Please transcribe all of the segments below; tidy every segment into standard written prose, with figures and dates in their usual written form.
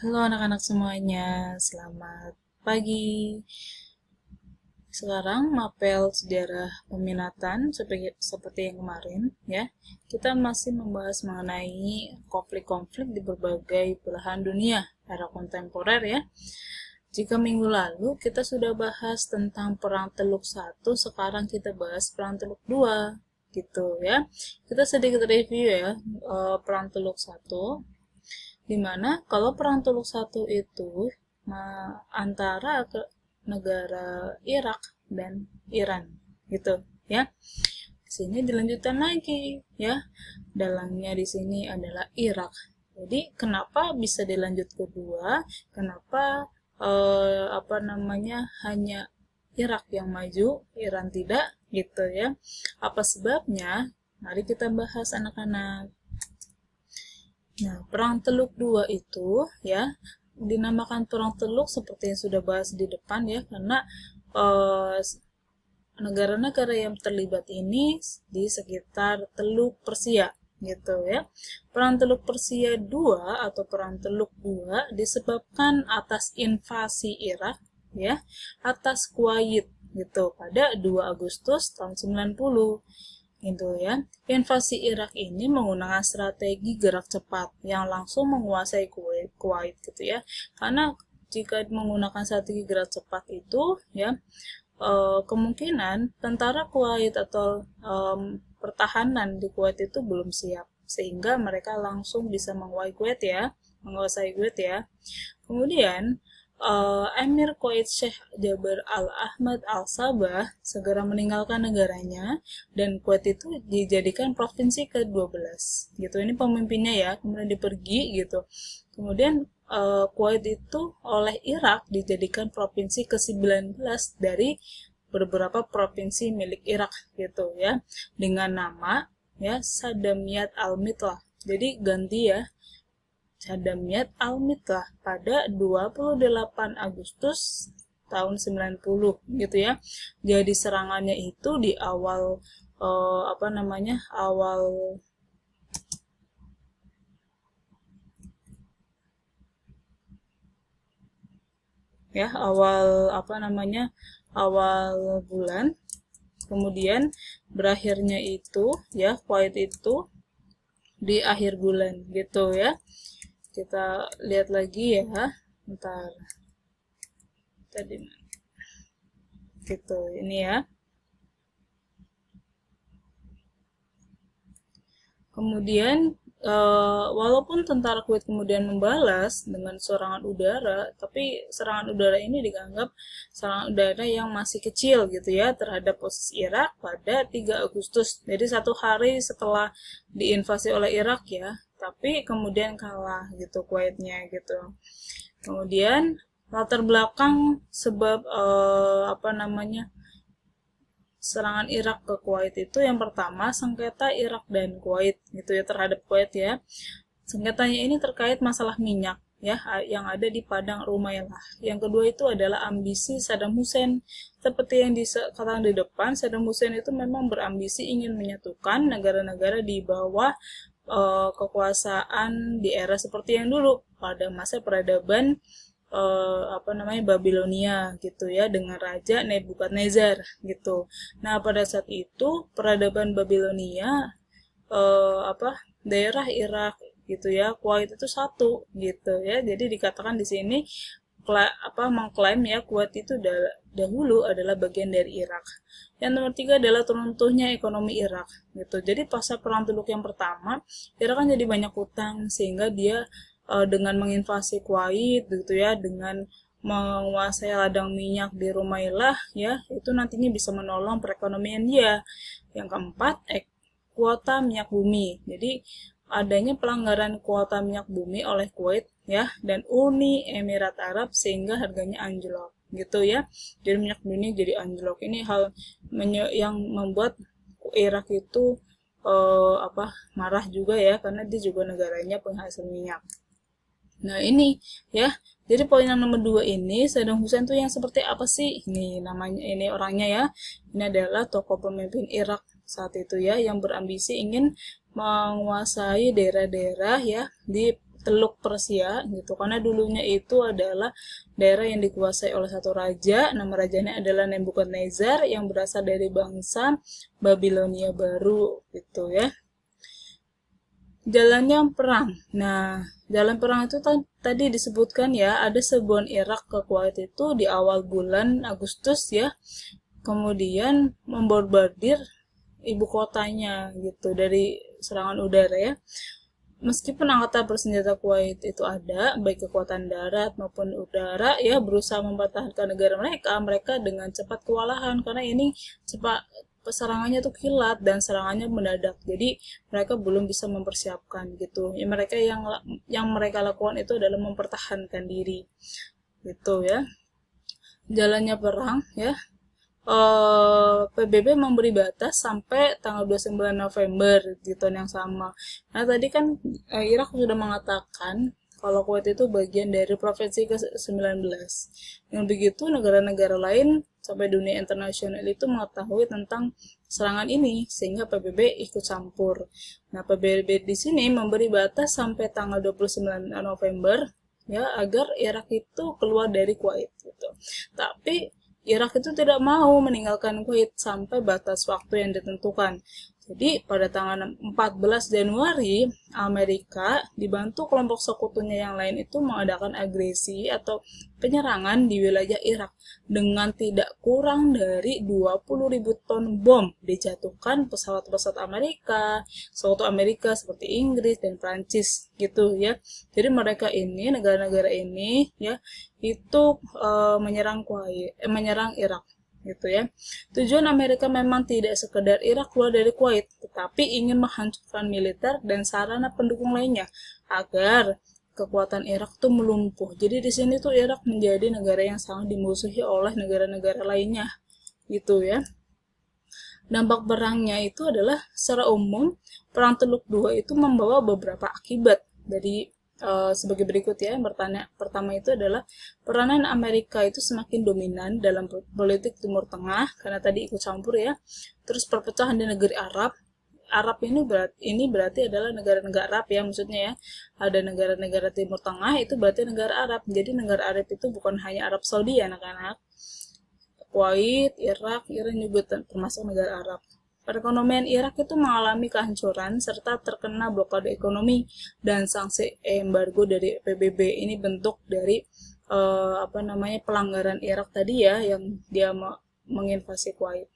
Halo anak-anak semuanya, selamat pagi. Sekarang mapel sejarah peminatan seperti yang kemarin ya. Kita masih membahas mengenai konflik-konflik di berbagai belahan dunia era kontemporer ya. Jika minggu lalu kita sudah bahas tentang Perang Teluk 1, sekarang kita bahas Perang Teluk 2 gitu ya. Kita sedikit review ya, Perang Teluk 1. Dimana kalau Perang Teluk 1 itu antara negara Irak dan Iran gitu ya. Di sini dilanjutkan lagi ya. Dalangnya di sini adalah Irak. Jadi kenapa bisa dilanjut kedua? Kenapa hanya Irak yang maju, Iran tidak gitu ya. Apa sebabnya? Mari kita bahas anak-anak. Nah, Perang Teluk 2 itu ya dinamakan Perang Teluk seperti yang sudah bahas di depan ya, karena negara-negara yang terlibat ini di sekitar Teluk Persia gitu ya. Perang Teluk Persia 2 atau Perang Teluk 2 disebabkan atas invasi Irak ya atas Kuwait gitu pada 2 Agustus tahun 90 gitu ya. Invasi Irak ini menggunakan strategi gerak cepat yang langsung menguasai Kuwait gitu ya. Karena jika menggunakan strategi gerak cepat itu ya kemungkinan tentara Kuwait atau pertahanan di Kuwait itu belum siap sehingga mereka langsung bisa menguasai Kuwait ya. Kemudian Emir Kuwait Sheikh Jabar Al-Ahmad Al-Sabah segera meninggalkan negaranya dan Kuwait itu dijadikan provinsi ke-12 gitu. Ini pemimpinnya ya, kemudian dipergi gitu. Kemudian Kuwait itu oleh Irak dijadikan provinsi ke-19 dari beberapa provinsi milik Irak gitu ya, dengan nama ya Saddamiyat Al-Mitlah. Jadi ganti ya, Saddamiyat Al-Mitlah pada 28 Agustus tahun 90 gitu ya. Jadi serangannya itu di awal awal ya awal bulan, kemudian berakhirnya itu ya Kuwait itu di akhir bulan gitu ya. Kita lihat lagi ya, ntar tadi gitu ini ya. Kemudian walaupun tentara Kuwait kemudian membalas dengan serangan udara, tapi serangan udara ini dianggap serangan udara yang masih kecil gitu ya terhadap posisi Irak pada 3 Agustus. Jadi 1 hari setelah diinvasi oleh Irak ya, tapi kemudian kalah gitu Kuwaitnya gitu. Kemudian latar belakang sebab serangan Irak ke Kuwait itu yang pertama sengketa Irak dan Kuwait gitu ya terhadap Kuwait ya. Sengketanya ini terkait masalah minyak ya yang ada di Padang Rumaillah. Yang kedua itu adalah ambisi Saddam Hussein. Seperti yang dikatakan di depan, Saddam Hussein itu memang berambisi ingin menyatukan negara-negara di bawah kekuasaan di era seperti yang dulu pada masa peradaban Babilonia gitu ya dengan Raja Nebukadnezar gitu. Nah, pada saat itu peradaban Babilonia daerah Irak gitu ya, Kuwait itu satu gitu ya. Jadi dikatakan di sini mengklaim ya Kuwait itu dahulu adalah bagian dari Irak. Yang nomor 3 adalah runtuhnya ekonomi Irak gitu. Jadi pasca Perang Teluk yang pertama, Irak kan jadi banyak hutang sehingga dia dengan menginvasi Kuwait gitu ya, dengan menguasai ladang minyak di Rumaillah ya, itu nantinya bisa menolong perekonomian dia. Yang keempat, kuota minyak bumi. Jadi adanya pelanggaran kuota minyak bumi oleh Kuwait ya dan Uni Emirat Arab sehingga harganya anjlok gitu ya. Jadi minyak dunia jadi anjlok. Ini hal yang membuat Irak itu marah juga ya karena dia juga negaranya penghasil minyak. Nah ini ya, jadi poin yang nomor 2 ini Saddam Hussein tuh yang seperti apa sih? Ini namanya, ini orangnya ya. Ini adalah tokoh pemimpin Irak saat itu ya, yang berambisi ingin menguasai daerah-daerah ya di Teluk Persia gitu, karena dulunya itu adalah daerah yang dikuasai oleh satu raja, nama rajanya adalah Nebukadnezar yang berasal dari bangsa Babilonia baru gitu ya. Jalannya perang. Nah, jalan perang itu tadi disebutkan ya, ada serbuan Irak ke Kuwait itu di awal bulan Agustus ya. Kemudian membombardir ibu kotanya gitu dari serangan udara ya. Meskipun angkatan bersenjata Kuwait itu ada, baik kekuatan darat maupun udara ya, berusaha mempertahankan negara mereka dengan cepat kewalahan karena ini cepat serangannya tuh kilat dan serangannya mendadak. Jadi mereka belum bisa mempersiapkan gitu. Ya, yang mereka lakukan itu adalah mempertahankan diri. Gitu ya. Jalannya perang ya. PBB memberi batas sampai tanggal 29 November di tahun yang sama. Nah, tadi kan Irak sudah mengatakan kalau Kuwait itu bagian dari provinsi ke-19. Yang begitu, negara-negara lain sampai dunia internasional itu mengetahui tentang serangan ini, sehingga PBB ikut campur. Nah, PBB di sini memberi batas sampai tanggal 29 November, ya, agar Irak itu keluar dari Kuwait. Gitu. Tapi, Irak itu tidak mau meninggalkan Kuwait sampai batas waktu yang ditentukan. Jadi pada tanggal 14 Januari, Amerika dibantu kelompok sekutunya yang lain itu mengadakan agresi atau penyerangan di wilayah Irak dengan tidak kurang dari 20.000 ton bom dijatuhkan pesawat-pesawat Amerika, sekutu Amerika seperti Inggris dan Prancis gitu ya. Jadi mereka ini, negara-negara ini ya, itu menyerang Irak gitu ya. Tujuan Amerika memang tidak sekedar Irak keluar dari Kuwait, tetapi ingin menghancurkan militer dan sarana pendukung lainnya agar kekuatan Irak tuh melumpuh. Jadi di sini tuh Irak menjadi negara yang sangat dimusuhi oleh negara-negara lainnya gitu ya. Dampak perangnya itu adalah secara umum Perang Teluk II itu membawa beberapa akibat dari sebagai berikut ya. Pertama itu adalah peranan Amerika itu semakin dominan dalam politik Timur Tengah karena tadi ikut campur ya. Terus perpecahan di negeri Arab. Arab ini berarti adalah negara-negara Arab ya, maksudnya ya. Ada negara-negara Timur Tengah itu berarti negara Arab. Jadi negara Arab itu bukan hanya Arab Saudi ya anak-anak. Kuwait, Irak, Iran juga termasuk negara Arab. Perekonomian Irak itu mengalami kehancuran serta terkena blokade ekonomi dan sanksi embargo dari PBB. Ini bentuk dari pelanggaran Irak tadi ya, yang dia menginvasi Kuwait.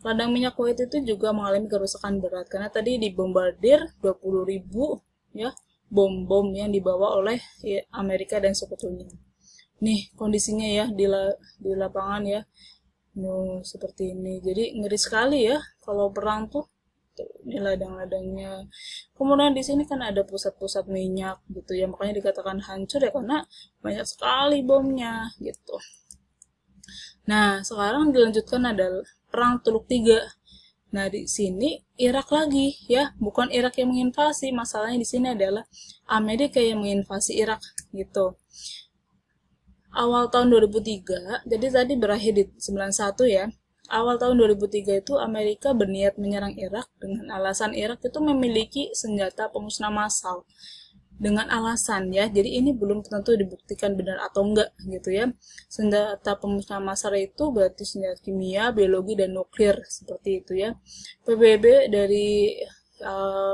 Ladang minyak Kuwait itu juga mengalami kerusakan berat karena tadi dibombardir 20.000 ya bom-bom yang dibawa oleh Amerika dan sekutunya. Nih kondisinya ya di lapangan ya. Seperti ini. Jadi ngeri sekali ya kalau perang tuh. Ini ladang-ladangnya. Kemudian di sini kan ada pusat-pusat minyak gitu ya. Makanya dikatakan hancur ya karena banyak sekali bomnya gitu. Nah, sekarang dilanjutkan adalah Perang Teluk III. Nah, di sini Irak lagi ya, bukan Irak yang menginvasi. Masalahnya di sini adalah Amerika yang menginvasi Irak gitu. Awal tahun 2003, jadi tadi berakhir di 91 ya. Awal tahun 2003 itu Amerika berniat menyerang Irak dengan alasan Irak itu memiliki senjata pemusnah massal. Dengan alasan ya, jadi ini belum tentu dibuktikan benar atau enggak gitu ya. Senjata pemusnah massal itu berarti senjata kimia, biologi, dan nuklir seperti itu ya. PBB dari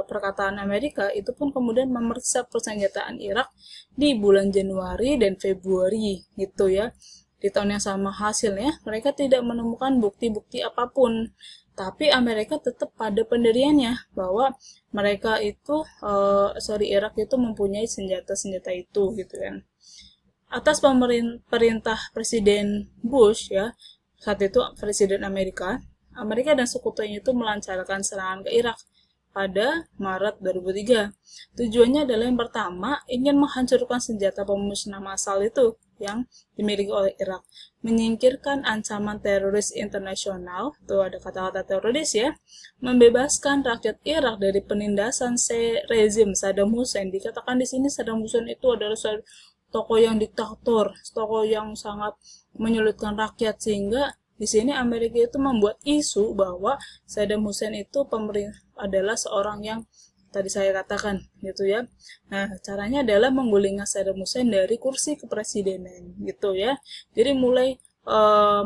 perkataan Amerika itu pun kemudian memeriksa persenjataan Irak di bulan Januari dan Februari gitu ya. Di tahun yang sama hasilnya mereka tidak menemukan bukti-bukti apapun, tapi Amerika tetap pada pendiriannya bahwa mereka itu Irak itu mempunyai senjata-senjata itu gitu kan. Atas perintah Presiden Bush ya, saat itu Presiden Amerika dan sekutunya itu melancarkan serangan ke Irak pada Maret 2003. Tujuannya adalah yang pertama, ingin menghancurkan senjata pemusnah massal itu yang dimiliki oleh Irak, menyingkirkan ancaman teroris internasional, tuh ada kata-kata teroris ya, membebaskan rakyat Irak dari penindasan rezim Saddam Hussein. Dikatakan di sini Saddam Hussein itu adalah tokoh yang diktator, tokoh yang sangat menyulitkan rakyat, sehingga di sini Amerika itu membuat isu bahwa Saddam Hussein itu adalah seorang yang tadi saya katakan gitu ya. Nah, caranya adalah menggulingkan Saddam Hussein dari kursi kepresidenan gitu ya. Jadi mulai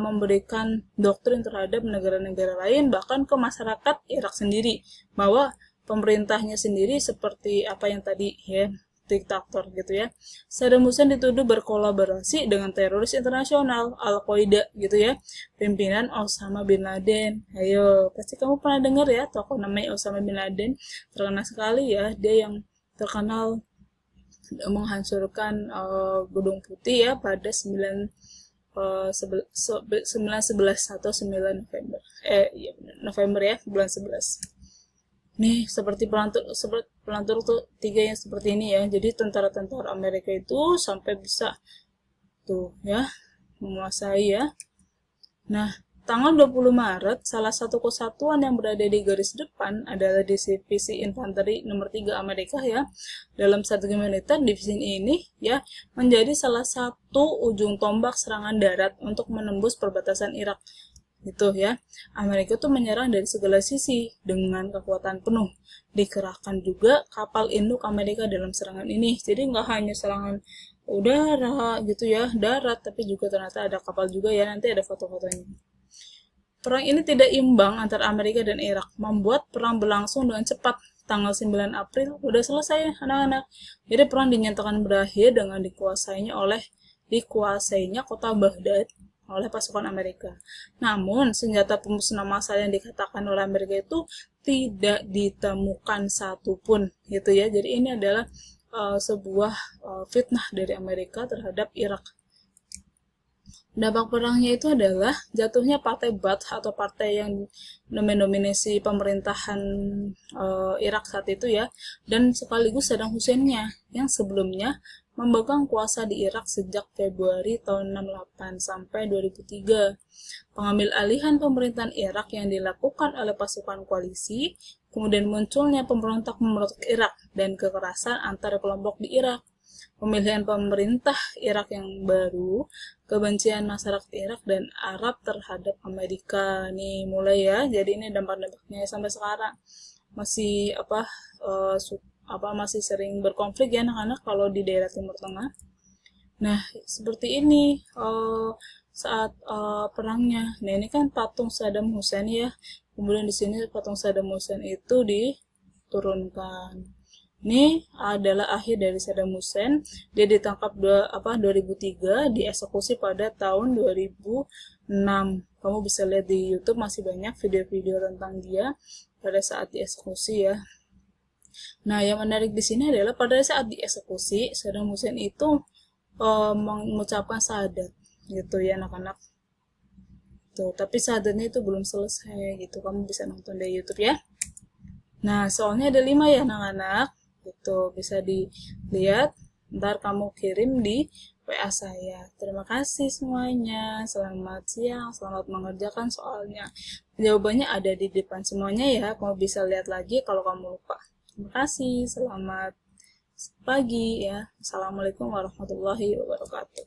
memberikan doktrin terhadap negara-negara lain, bahkan ke masyarakat Irak sendiri, bahwa pemerintahnya sendiri seperti apa yang tadi ya, diktator gitu ya. Saddam Hussein dituduh berkolaborasi dengan teroris internasional Al-Qaeda gitu ya, pimpinan Osama bin Laden. Ayo, pasti kamu pernah dengar ya tokoh namanya Osama bin Laden, terkenal sekali ya, dia yang terkenal menghancurkan Gedung Putih ya pada 9/11 atau 9 November. Iya benar, November ya, bulan 11. Nih, seperti pelantur tuh 3 yang seperti ini ya. Jadi tentara-tentara Amerika itu sampai bisa tuh ya menguasai ya. Nah, tanggal 20 Maret, salah satu kesatuan yang berada di garis depan adalah divisi infanteri nomor 3 Amerika ya. Dalam strategi militer, divisi ini ya menjadi salah satu ujung tombak serangan darat untuk menembus perbatasan Irak. Gitu ya. Amerika tuh menyerang dari segala sisi dengan kekuatan penuh. Dikerahkan juga kapal induk Amerika dalam serangan ini. Jadi nggak hanya serangan udara gitu ya, darat, tapi juga ternyata ada kapal juga ya, nanti ada foto-fotonya. Perang ini tidak imbang antara Amerika dan Irak, membuat perang berlangsung dengan cepat. Tanggal 9 April udah selesai anak-anak. Jadi perang dinyatakan berakhir dengan dikuasainya kota Baghdad oleh pasukan Amerika. Namun, senjata pemusnah massal yang dikatakan oleh Amerika itu tidak ditemukan satupun gitu ya. Jadi ini adalah sebuah fitnah dari Amerika terhadap Irak. Dampak perangnya itu adalah jatuhnya partai Ba'ath atau partai yang mendominasi pemerintahan Irak saat itu ya, dan sekaligus Saddam Hussein-nya yang sebelumnya memegang kuasa di Irak sejak Februari tahun 68 sampai 2003. Pengambil alihan pemerintahan Irak yang dilakukan oleh pasukan koalisi, kemudian munculnya pemberontak Irak dan kekerasan antara kelompok di Irak. Pemilihan pemerintah Irak yang baru, kebencian masyarakat Irak dan Arab terhadap Amerika nih mulai ya. Jadi ini dampak-dampaknya sampai sekarang masih masih sering berkonflik ya anak-anak kalau di daerah Timur Tengah. Nah, seperti ini saat perangnya. Nah, ini kan patung Saddam Hussein ya. Kemudian di sini patung Saddam Hussein itu diturunkan. Ini adalah akhir dari Saddam Hussein. Dia ditangkap 2003, dieksekusi pada tahun 2006. Kamu bisa lihat di YouTube, masih banyak video-video tentang dia pada saat dieksekusi ya. Nah, yang menarik di sini adalah pada saat dieksekusi, Saddam Hussein itu mengucapkan syahadat gitu ya anak-anak. Tuh, tapi syahadatnya itu belum selesai gitu. Kamu bisa nonton di YouTube ya. Nah, soalnya ada 5 ya anak-anak. Gitu, bisa dilihat, ntar kamu kirim di WA saya. Terima kasih semuanya, selamat siang, selamat mengerjakan soalnya. Jawabannya ada di depan semuanya ya, kamu bisa lihat lagi kalau kamu lupa. Terima kasih, selamat pagi ya. Assalamualaikum warahmatullahi wabarakatuh.